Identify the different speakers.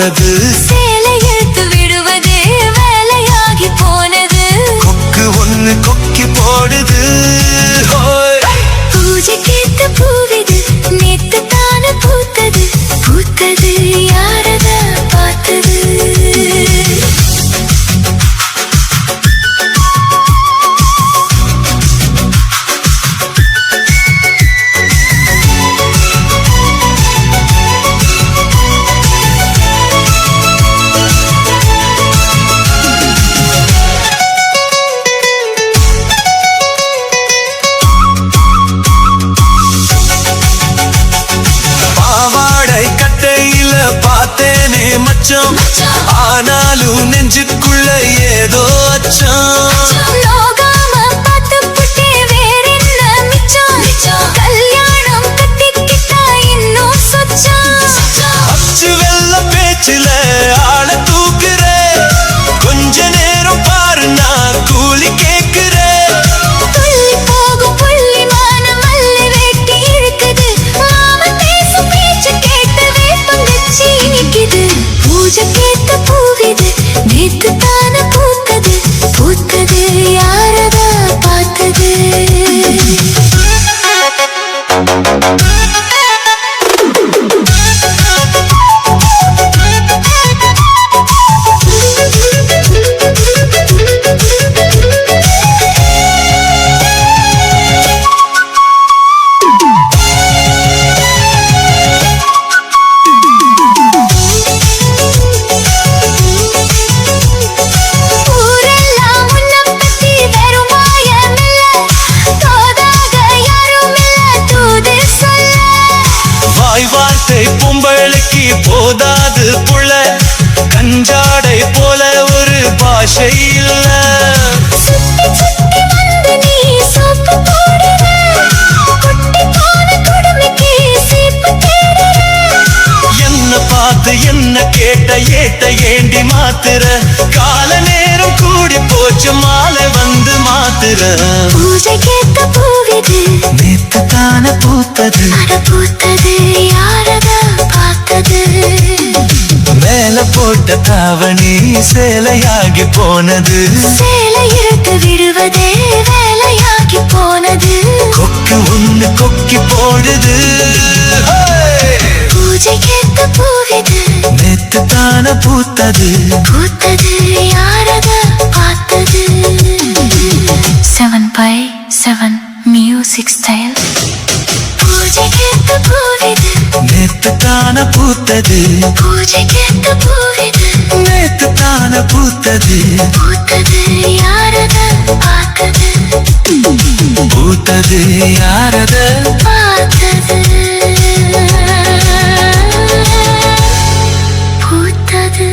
Speaker 1: போனது
Speaker 2: சேலை இழுத்து விடுவதே வேலையாகி போனது
Speaker 1: கொக்கு ஒண்ணு கொக்கி போடுது
Speaker 2: பூஜைக்கேத்த பூவிது நேத்து தான பூத்தது பூத்தது யாரத பார்த்தது
Speaker 1: பார்த்தேனே மச்சம் ஆனாலும் நெஞ்சுக்குள்ள ஏதோ அச்சம் அச்சு வெள்ள பேச்சுல ஆள தூக்குற கொஞ்ச நேரம் பாரு நான் கூலி கேக்குற
Speaker 2: பூஜைக்கேத்த பூவிது நேத்து தான பூத்தது பூத்தது யாரத பார்த்தது
Speaker 1: பொம்பளைக்கு போதாது புள்ள கஞ்சாடை போல ஒரு பாஷை இல்ல என்ன பார்த்து என்ன கேட்ட ஏட்ட ஏண்டி மாத்துற கால நேரம் கூடி போச்சு மாலை வந்து மாத்துற
Speaker 2: பூஜைக்கேத்த பூவிது
Speaker 1: நேத்து தான பூத்தது
Speaker 2: பூத்தது யாரத பார்த்தது
Speaker 1: மேல போட்ட தாவணி சேலையாகி போனது
Speaker 2: சேலை இழுத்து விடுவதே வேலையாகி போனது
Speaker 1: கொக்கு ஒண்ணு கொக்கி போடுது
Speaker 2: பூஜைக்கேத்த பூவிது
Speaker 1: நேத்து தான பூத்தது
Speaker 2: பூத்தது யாரத பார்த்தது 7x7 மியூசிக் ஸ்டைல் பூஜைக்கேத்த பூவிது
Speaker 1: நேத்து தான பூத்தது
Speaker 2: பூஜைக்கேத்த பூவிது
Speaker 1: நேத்து தான பூத்தது
Speaker 2: பூத்தது யாரத பார்த்தது
Speaker 1: பூத்தது யாரத
Speaker 2: பார்த்தது பூத்தது